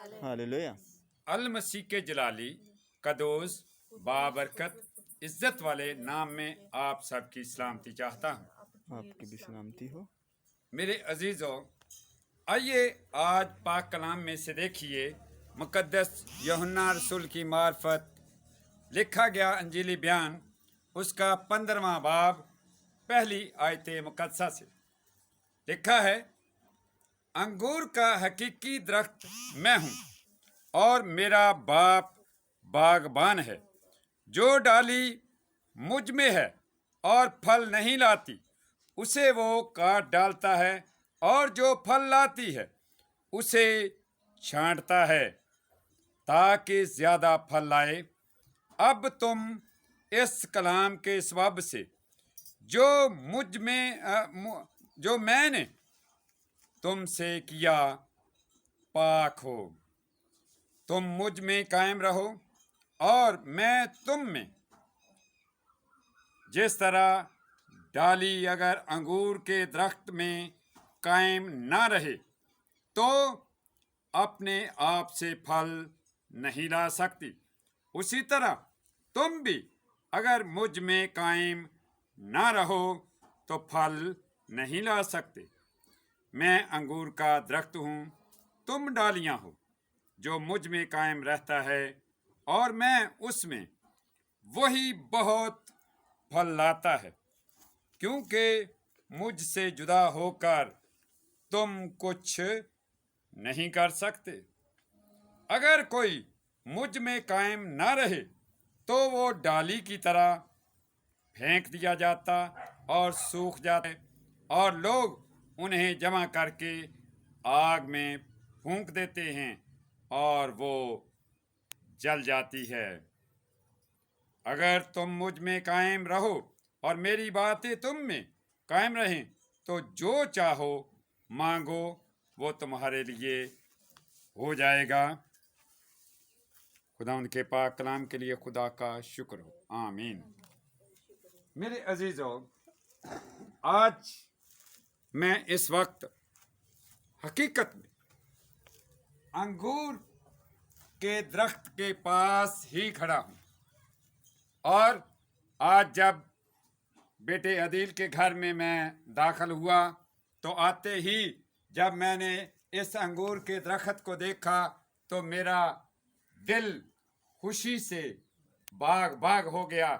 Hallelujah. अल मसीह के जलाली कदोस बाबरकत इज्जत वाले नाम में आप सबकी सलामती चाहता हूँ। आपकी भी सलामती हो। मेरे अजीजों, आइए आज पाक कलाम में से देखिए मुकद्दस यूहन्ना रसूल की मार्फत लिखा गया अंजीली बयान, उसका 15वां बाब पहली आयत मुकद्दसा से लिखा है। अंगूर का हकीकी दरख्त मैं हूँ और मेरा बाप बागबान है। जो डाली मुझ में है और फल नहीं लाती उसे वो काट डालता है, और जो फल लाती है उसे छांटता है ताकि ज्यादा फल लाए। अब तुम इस कलाम के सबब से जो जो मैंने तुमसे किया पाक हो। तुम मुझ में कायम रहो और मैं तुम में। जिस तरह डाली अगर अंगूर के दरख्त में कायम ना रहे तो अपने आप से फल नहीं ला सकती, उसी तरह तुम भी अगर मुझ में कायम ना रहो तो फल नहीं ला सकते। मैं अंगूर का दरख्त हूँ, तुम डालियाँ हो। जो मुझ में कायम रहता है और मैं उसमें, वही बहुत फल लाता है, क्योंकि मुझसे जुदा होकर तुम कुछ नहीं कर सकते। अगर कोई मुझ में कायम ना रहे तो वो डाली की तरह फेंक दिया जाता और सूख जाता है, और लोग उन्हें जमा करके आग में फूंक देते हैं और वो जल जाती है। अगर तुम मुझ में कायम रहो और मेरी बातें तुम में कायम रहें तो जो चाहो मांगो, वो तुम्हारे लिए हो जाएगा। खुदा उनके पाक कलाम के लिए खुदा का शुक्र हो। आमीन। मेरे अजीजों, आज मैं इस वक्त हकीकत में अंगूर के दरख्त के पास ही खड़ा हूँ, और आज जब बेटे अदील के घर में मैं दाखिल हुआ तो आते ही जब मैंने इस अंगूर के दरख्त को देखा तो मेरा दिल खुशी से बाग बाग हो गया,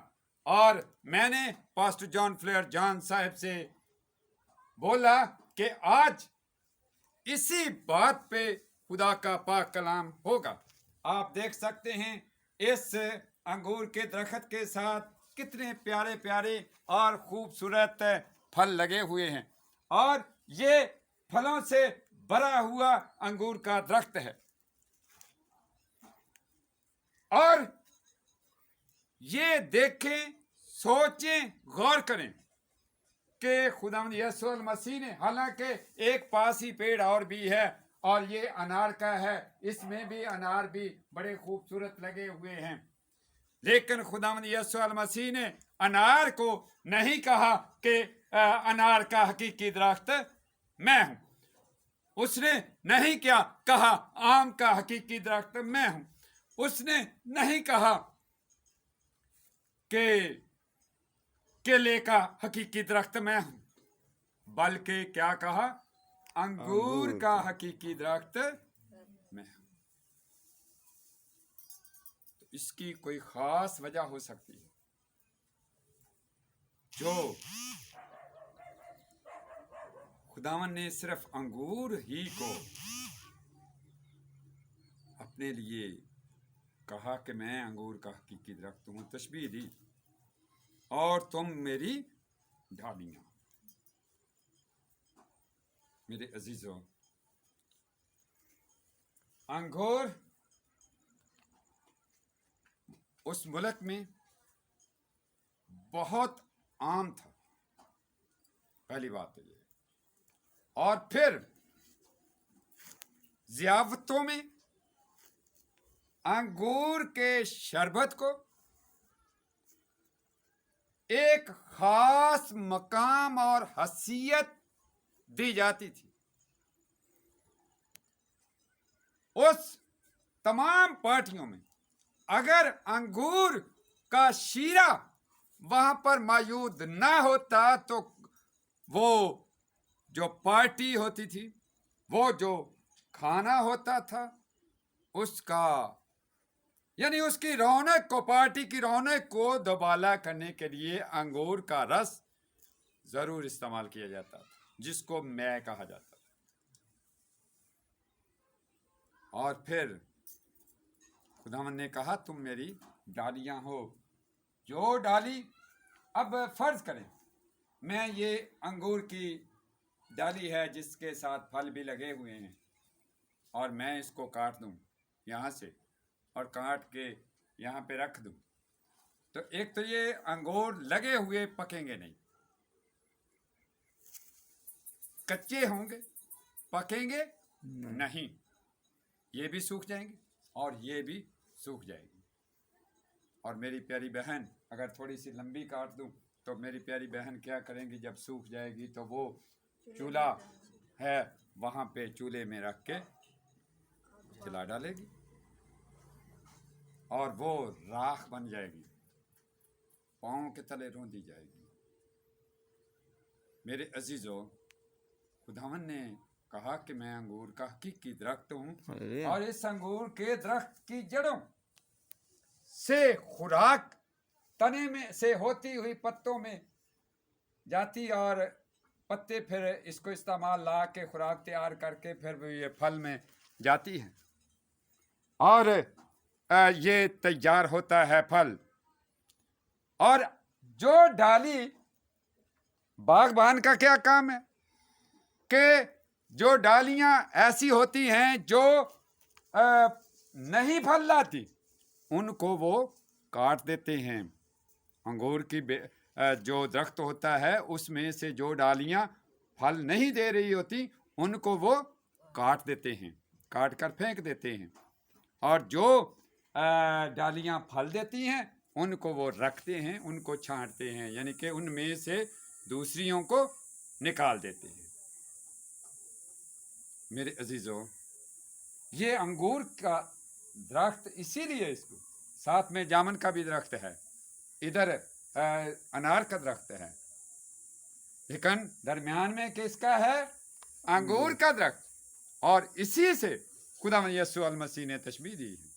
और मैंने पास्टर जॉन फ्लेयर जॉन साहब से बोला कि आज इसी बात पे खुदा का पाक कलाम होगा। आप देख सकते हैं इस अंगूर के दरख्त के साथ कितने प्यारे प्यारे और खूबसूरत फल लगे हुए हैं, और ये फलों से भरा हुआ अंगूर का दरख्त है। और ये देखें, सोचें, गौर करें कि खुदावंद यीशु मसीह ने, हालांकि एक पास ही पेड़ और भी है और ये अनार का है, इसमें भी अनार भी बड़े खूबसूरत लगे हुए हैं, लेकिन खुदावंद यीशु मसीह ने अनार को नहीं कहा कि अनार का हकीकी दरख्त मैं हूं। उसने नहीं क्या कहा आम का हकीकी दरख्त मैं हूं। उसने नहीं कहा कि केले का हकीकी दरख्त मैं हूं, बल्कि क्या कहा, अंगूर का हकीकी दरख्त मैं हूं। तो इसकी कोई खास वजह हो सकती है। जो खुदावन ने सिर्फ अंगूर ही को अपने लिए कहा कि मैं अंगूर का हकीकी दरख्त हूं, तशबीह दी, और तुम मेरी ढालियां। मेरे अजीजों, अंगूर उस मुल्क में बहुत आम था, पहली बात तो ये। और फिर ज़ियाफ़तों में अंगूर के शरबत को एक खास मकाम और हैसियत दी जाती थी। उस तमाम पार्टियों में अगर अंगूर का शीरा वहां पर मौजूद ना होता तो वो जो पार्टी होती थी, वो जो खाना होता था, उसका यानी उसकी रौनक को, पार्टी की रौनक को दोबाला करने के लिए अंगूर का रस जरूर इस्तेमाल किया जाता था, जिसको मैं कहा जाता था। और फिर खुदावंद ने कहा तुम मेरी डालियां हो। जो डाली, अब फर्ज करें मैं ये अंगूर की डाली है जिसके साथ फल भी लगे हुए हैं, और मैं इसको काट दूं यहाँ से और काट के यहाँ पे रख दूं, तो एक तो ये अंगूर लगे हुए पकेंगे नहीं, कच्चे होंगे, पकेंगे नहीं, ये भी सूख जाएंगे और ये भी सूख जाएगी। और मेरी प्यारी बहन, अगर थोड़ी सी लंबी काट दूं तो मेरी प्यारी बहन क्या करेंगी, जब सूख जाएगी तो वो चूल्हा है वहां पे चूल्हे में रख के जला डालेगी और वो राख बन जाएगी, पाँव के तले रौंदी जाएगी। मेरे अजीजों, खुदावन ने कहा कि मैं अंगूर का हकीकी दरख्त हूँ और इस अंगूर के दरख्त की जड़ों से खुराक तने में से होती हुई पत्तों में जाती और पत्ते फिर इसको इस्तेमाल ला के खुराक तैयार करके फिर ये फल में जाती है और ये तैयार होता है फल। और जो डाली, बागबान का क्या काम है कि जो डालियां ऐसी होती हैं जो नहीं फल लाती, उनको वो काट देते हैं। अंगूर की जो दरख्त होता है उसमें से जो डालियां फल नहीं दे रही होती, उनको वो काट देते हैं, काट कर फेंक देते हैं। और जो डालियां फल देती हैं उनको वो रखते हैं, उनको छांटते हैं, यानी कि उनमें से दूसरियों को निकाल देते हैं। मेरे अजीजों, ये अंगूर का दरख्त इसीलिए इसको, साथ में जामुन का भी दरख्त है, इधर अनार का दरख्त है, लेकिन दरमियान में किसका है? अंगूर का दरख्त। और इसी से खुदा यीशु अल मसीह ने तशबीह दी है।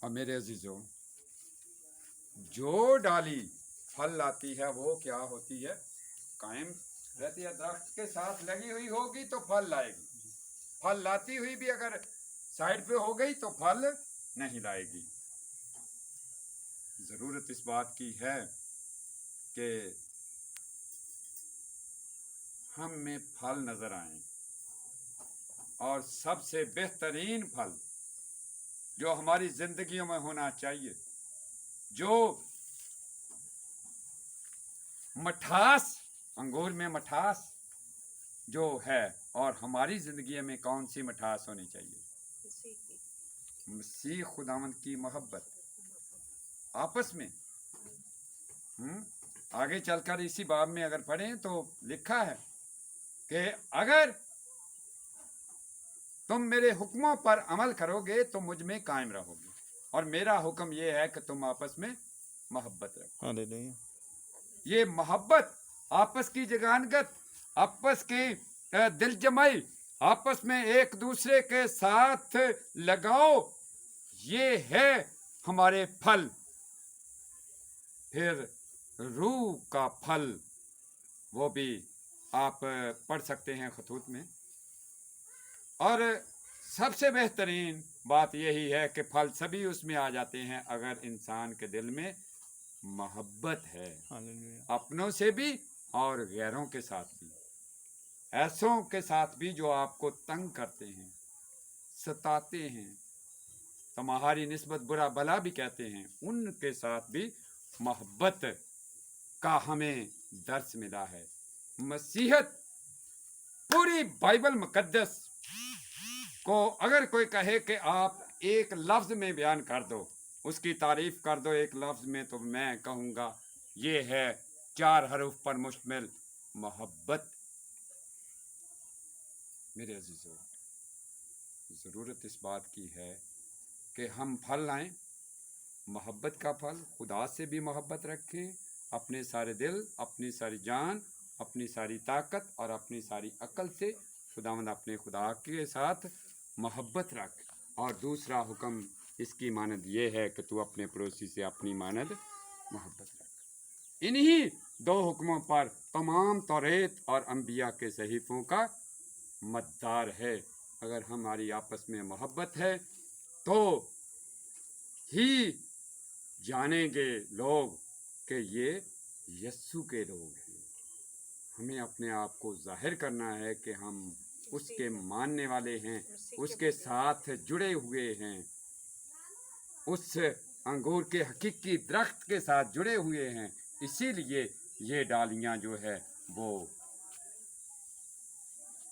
और मेरे अजीजों, जो डाली फल लाती है वो क्या होती है? कायम रहती है, दरख्त के साथ लगी हुई होगी तो फल लाएगी, फल लाती हुई भी अगर साइड पे हो गई तो फल नहीं लाएगी। जरूरत इस बात की है कि हम में फल नजर आए, और सबसे बेहतरीन फल जो हमारी जिंदगियों में होना चाहिए, जो मठास, अंगूर में मठास जो है, और हमारी जिंदगी में कौन सी मठास होनी चाहिए? मसीह खुदावंद की मोहब्बत आपस में। आगे चलकर इसी बाब में अगर पढ़ें तो लिखा है कि अगर तुम मेरे हुक्मों पर अमल करोगे तो मुझ में कायम रहोगे, और मेरा हुक्म यह है कि तुम आपस में मोहब्बत रखो। हालेलुया। ये मोहब्बत, आपस की जगानगत, आपस की दिल जमाई, आपस में एक दूसरे के साथ लगाओ, ये है हमारे फल। फिर रूह का फल, वो भी आप पढ़ सकते हैं खतूत में। और सबसे बेहतरीन बात यही है कि फल सभी उसमें आ जाते हैं अगर इंसान के दिल में मोहब्बत है, अपनों से भी और गैरों के साथ भी, ऐसों के साथ भी जो आपको तंग करते हैं, सताते हैं, तुम्हारी निस्बत बुरा भला भी कहते हैं, उनके साथ भी मोहब्बत का हमें दर्स मिला है। मसीहत, पूरी बाइबल मुकद्दस को अगर कोई कहे कि आप एक लफ्ज में बयान कर दो, उसकी तारीफ कर दो एक लफ्ज में, तो मैं कहूँगा ये है 4 हरूफ पर मुश्तमिल मोहब्बत। मेरे अजीजों, ज़रूरत इस बात की है कि हम फल लाएं, मोहब्बत का फल, खुदा से भी मोहब्बत रखें, अपने सारे दिल, अपनी सारी जान, अपनी सारी ताकत और अपनी सारी अक्ल से खुदावंद अपने खुदा के साथ मोहब्बत रख। और दूसरा हुक्म इसकी मानद ये है कि तू अपने पड़ोसी से अपनी मानद मोहब्बत रख। इन्हीं दो हुक्मों पर तमाम तौरेत और अंबिया के सहीफ़ों का मद्दार है। अगर हमारी आपस में मोहब्बत है तो ही जानेंगे लोग कि ये यस्सु के लोग हैं। हमें अपने आप को जाहिर करना है कि हम उसके मानने वाले हैं, उसके साथ जुड़े हुए हैं, उस अंगूर के हकीकी दरख्त के साथ जुड़े हुए हैं। इसीलिए ये डालियाँ जो है वो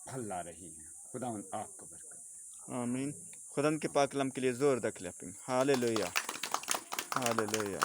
फल ला रही हैं। खुदावंद आपको बरकत दे। आमीन। खुदा के पाक कलाम के लिए ज़ोर दखल हालेलुया हालेलुया।